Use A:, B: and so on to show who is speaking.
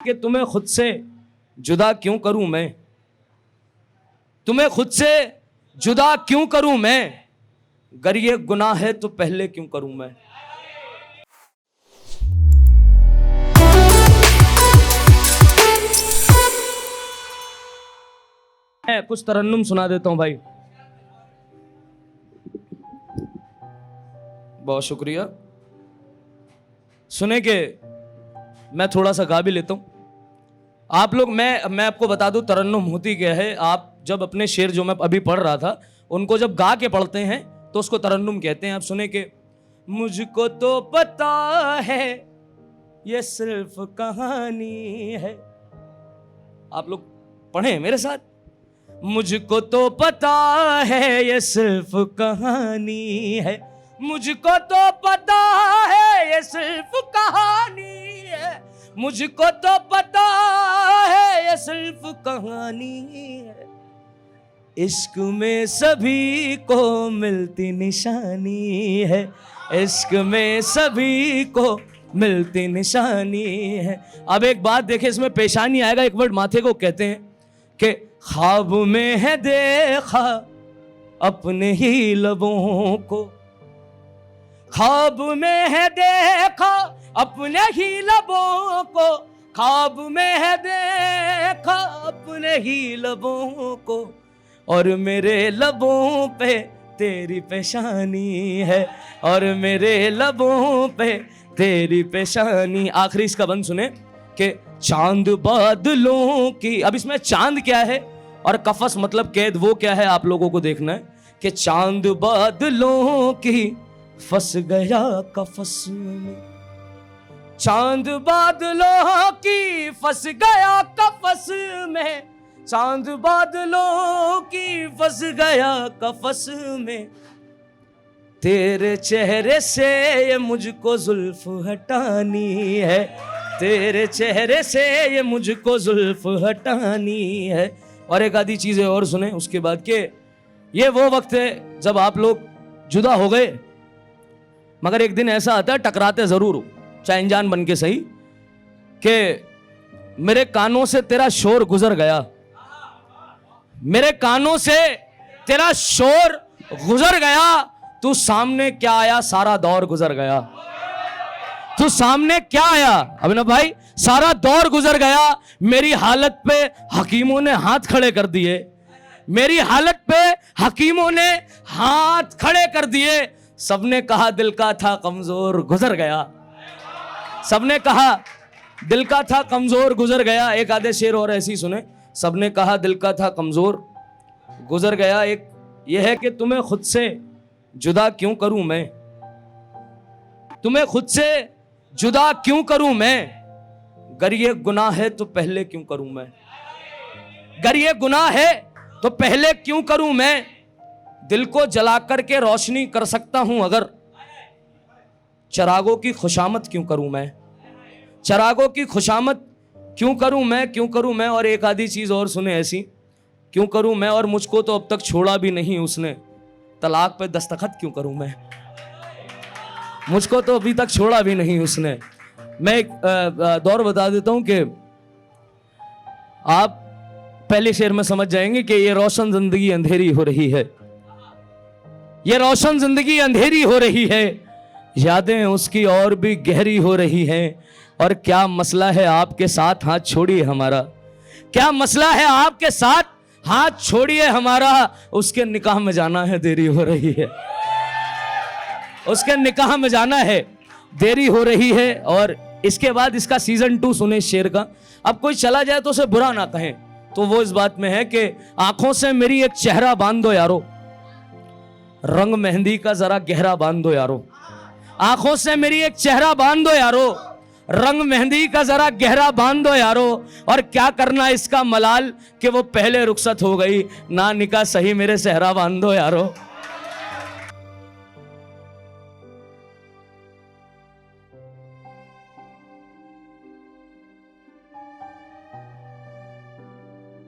A: कि तुम्हें खुद से जुदा क्यों करूं मैं, तुम्हें खुद से जुदा क्यों करूं मैं, अगर ये गुनाह है तो पहले क्यों करूं मैं। मैं कुछ तरन्नुम सुना देता हूं भाई। बहुत शुक्रिया। सुने के मैं थोड़ा सा गा भी लेता हूं। आप लोग मैं आपको बता दूं तरन्नुम होती क्या है। आप जब अपने शेर जो मैं अभी पढ़ रहा था उनको जब गा के पढ़ते हैं तो उसको तरन्नुम कहते हैं। आप सुने के मुझको तो पता है ये सिर्फ कहानी है। आप लोग पढ़ें मेरे साथ। मुझको तो पता है ये सिर्फ कहानी है, मुझको तो पता है ये सिर्फ कहानी है, मुझको तो पता है ये सिर्फ कहानी है। इश्क में सभी को मिलती निशानी है, इश्क में सभी को मिलती निशानी है। अब एक बात देखें, इसमें पेशानी आएगा, एक वर्ड माथे को कहते हैं कि ख्वाब में है देखा अपने ही लबों को, ख्वाब में है देखा अपने ही लबों को, ख्वाब में है देखा अपने ही लबों को, और मेरे लबों पे तेरी पेशानी है, और मेरे लबों पे तेरी पेशानी। आखिरी इसका बंद सुने कि चांद बादलों की। अब इसमें चांद क्या है और कफस मतलब कैद वो क्या है आप लोगों को देखना है कि चांद बादलों की फंस गया कफस में, चांद बादलों की फंस गया कफस में, चांद बादलों की फंस गया कफस में। तेरे चेहरे से ये मुझको जुल्फ हटानी है, तेरे चेहरे से ये मुझको जुल्फ हटानी है। और एक आधी चीजें और सुने उसके बाद के ये वो वक्त है जब आप लोग जुदा हो गए, मगर एक दिन ऐसा आता है टकराते जरूर हो, चाहे अनजान बन के सही, कि मेरे कानों से तेरा शोर गुजर गया, मेरे कानों से तेरा शोर गुजर गया, तू सामने क्या आया सारा दौर गुजर गया, तू सामने क्या आया अभिनव भाई सारा दौर गुजर गया। मेरी हालत पे हकीमों ने हाथ खड़े कर दिए, मेरी हालत पे हकीमों ने हाथ खड़े कर दिए। सबने कहा दिल का था कमजोर गुजर गया, सबने कहा दिल का था कमजोर गुजर गया। एक आधे शेर और ऐसी सुने। सबने कहा दिल का था कमजोर गुजर गया। एक यह है कि तुम्हें खुद से जुदा क्यों करूं मैं, तुम्हें खुद से जुदा क्यों करूं मैं, अगर ये गुनाह है तो पहले क्यों करूं मैं, अगर ये गुनाह है तो पहले क्यों करूं मैं। दिल को जला करके रोशनी कर सकता हूं अगर, चरागों की खुशामद क्यों करूं मैं, चरागों की खुशामद क्यों करूं मैं, क्यों करूं मैं। और एक आधी चीज और सुने ऐसी, क्यों करूं मैं और मुझको तो अब तक छोड़ा भी नहीं उसने, तलाक पे दस्तखत क्यों करूं मैं, मुझको तो अभी तक छोड़ा भी नहीं उसने। मैं एक दौर बता देता हूं कि आप पहले शेर में समझ जाएंगे कि ये रोशन जिंदगी अंधेरी हो रही है, ये रोशन जिंदगी अंधेरी हो रही है, यादें उसकी और भी गहरी हो रही हैं। और क्या मसला है आपके साथ हाथ छोड़िए हमारा, क्या मसला है आपके साथ हाथ छोड़िए हमारा, उसके निकाह में जाना है देरी हो रही है, उसके निकाह में जाना है देरी हो रही है। और इसके बाद इसका सीजन 2 सुने शेर का। अब कोई चला जाए तो उसे बुरा ना कहें, तो वो इस बात में है कि आंखों से मेरी एक चेहरा बांध दो यारो, रंग मेहंदी का जरा गहरा बांध दो यारो, आंखों से मेरी एक चेहरा बांध दो यारो, रंग मेहंदी का जरा गहरा बांध दो यारो। और क्या करना इसका मलाल कि वो पहले रुखसत हो गई, ना निकाह सही मेरे सहरा बांध दो यारो।